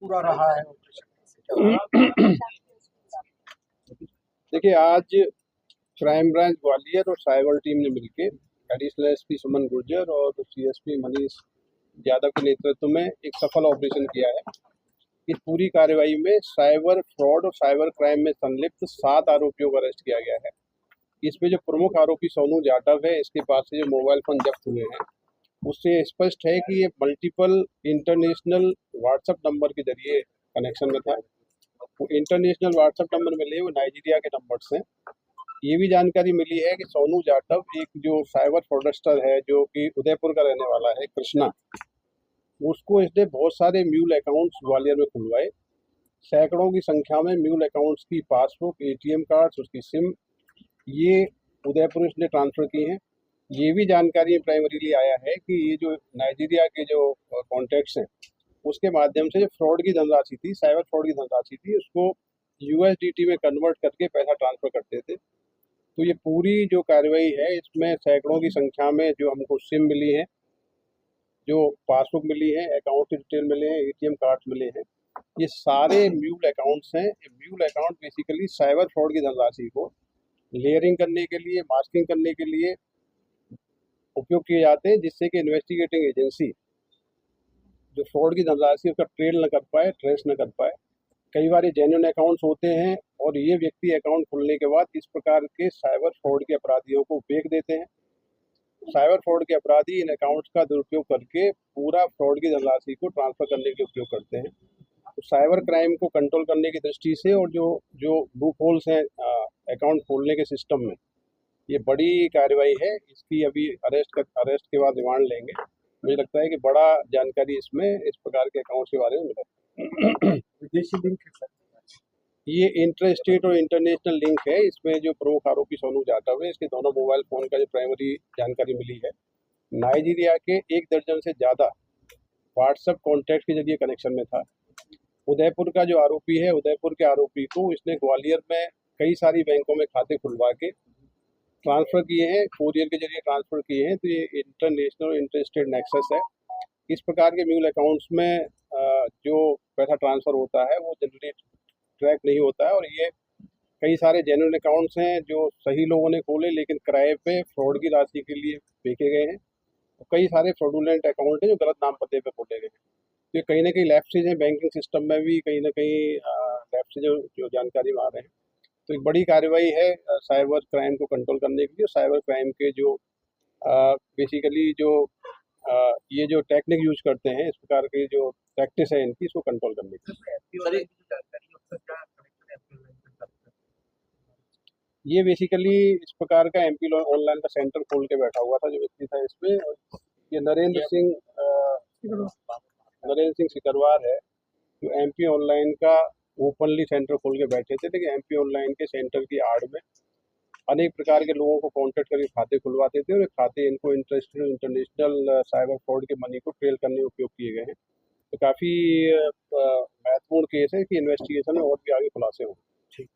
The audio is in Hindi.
पूरा रहा है ऑपरेशन? देखिए, आज क्राइम ब्रांच ग्वालियर और साइबर टीम ने मिलकर एडिशनल एसपी सुमन गुर्जर और सीएसपी मनीष यादव के नेतृत्व में एक सफल ऑपरेशन किया है। इस पूरी कार्रवाई में साइबर फ्रॉड और साइबर क्राइम में संलिप्त 7 आरोपियों को अरेस्ट किया गया है। इसमें जो प्रमुख आरोपी सोनू जाटव है, इसके पास से जो मोबाइल फोन जब्त हुए हैं, उससे स्पष्ट है कि ये मल्टीपल इंटरनेशनल व्हाट्सएप नंबर के जरिए कनेक्शन में था। वो इंटरनेशनल व्हाट्सएप नंबर मिले, वो नाइजीरिया के नंबर्स हैं। ये भी जानकारी मिली है कि सोनू जाटव एक जो साइबर फ्रॉडस्टर है, जो कि उदयपुर का रहने वाला है, कृष्णा, उसको इसने बहुत सारे म्यूल अकाउंट्स ग्वालियर में खुलवाए। सैकड़ों की संख्या में म्यूल अकाउंट्स की पासबुक, एटीएम कार्ड्स, उसकी सिम, ये उदयपुर इसने ट्रांसफ़र की हैं। ये भी जानकारी प्राइमरीली आया है कि ये जो नाइजीरिया के जो कॉन्टैक्ट्स हैं, उसके माध्यम से जो फ्रॉड की धनराशि थी, साइबर फ्रॉड की धनराशि थी, उसको यूएसडीटी में कन्वर्ट करके पैसा ट्रांसफ़र करते थे। तो ये पूरी जो कार्रवाई है, इसमें सैकड़ों की संख्या में जो हमको सिम मिली है, जो पासबुक मिली है, अकाउंट की डिटेल मिले हैं, एटीएम कार्ड मिले हैं, ये सारे म्यूल अकाउंट्स हैं। ये mule account basically cyber fraud की धनराशि को लेयरिंग करने के लिए, मास्किंग करने के लिए उपयोग किए जाते हैं, जिससे कि इन्वेस्टिगेटिंग एजेंसी जो फ्रॉड की धनराशि उसका ट्रेल न कर पाए, ट्रेस न कर पाए। कई बार ये जेन्युइन अकाउंट्स होते हैं और ये व्यक्ति अकाउंट खुलने के बाद इस प्रकार के साइबर फ्रॉड के अपराधियों को बेच देते हैं। साइबर फ्रॉड के अपराधी इन अकाउंट्स का दुरुपयोग करके पूरा फ्रॉड की धनराशि को ट्रांसफर करने के लिए उपयोग करते हैं। तो साइबर क्राइम को कंट्रोल करने की दृष्टि से और जो जो लूप होल्स हैं अकाउंट खोलने के सिस्टम में, ये बड़ी कार्रवाई है। इसकी अभी अरेस्ट के बाद रिमांड लेंगे। मुझे लगता है कि बड़ा जानकारी इसमें इस प्रकार के अकाउंट्स के बारे में मिला। विदेशी लिंक है सर? ये इंटर स्टेट और इंटरनेशनल लिंक है। इसमें जो प्रमुख आरोपी सोनू जाटव है, इसके दोनों मोबाइल फ़ोन का जो प्राइमरी जानकारी मिली है, नाइजीरिया के 1 दर्जन से ज़्यादा व्हाट्सएप कॉन्टैक्ट के जरिए कनेक्शन में था। उदयपुर का जो आरोपी है, उदयपुर के आरोपी को इसने ग्वालियर में कई सारी बैंकों में खाते खुलवा के ट्रांसफ़र किए हैं, कोरियर के जरिए ट्रांसफ़र किए हैं। तो ये इंटरनेशनल इंटर स्टेट नेक्सस है। इस प्रकार के म्यूल अकाउंट्स में जो पैसा ट्रांसफ़र होता है, वो जनरली ट्रैक नहीं होता है और ये कई सारे जेन्युइन अकाउंट्स हैं जो सही लोगों ने खोले, लेकिन किराए पे फ्रॉड की राशि के लिए बेचे गए हैं। तो कई सारे फ्रॉडुलेंट अकाउंट हैं जो गलत नाम पते पे खोले गए हैं। तो ये कहीं न कहीं लैप्सेज हैं बैंकिंग सिस्टम में भी, कहीं न कहीं लैप्सेज जो जो जानकारी में आ रहे हैं। तो एक बड़ी कार्रवाई है साइबर क्राइम को कंट्रोल करने के लिए। साइबर क्राइम के जो बेसिकली जो ये जो टेक्निक यूज़ करते हैं, इस प्रकार की जो प्रैक्टिस है इनकी, इसको कंट्रोल करने के लिए। ये बेसिकली इस प्रकार का एमपी ऑनलाइन का सेंटर खोल के बैठा हुआ था जो व्यक्ति था इसमें। ये नरेंद्र सिंह सिकरवार है, जो एमपी ऑनलाइन का ओपनली सेंटर खोल के बैठे थे। लेकिन एमपी ऑनलाइन के सेंटर की आड़ में अनेक प्रकार के लोगों को कॉन्टेक्ट करके खाते खुलवाते थे और ये खाते इनको इंटरनेशनल साइबर फ्रॉड के मनी को ट्रेल करने में उपयोग किए गए हैं। तो काफ़ी महत्वपूर्ण केस है कि इन्वेस्टिगेशन में और भी आगे खुलासे हों। ठीक।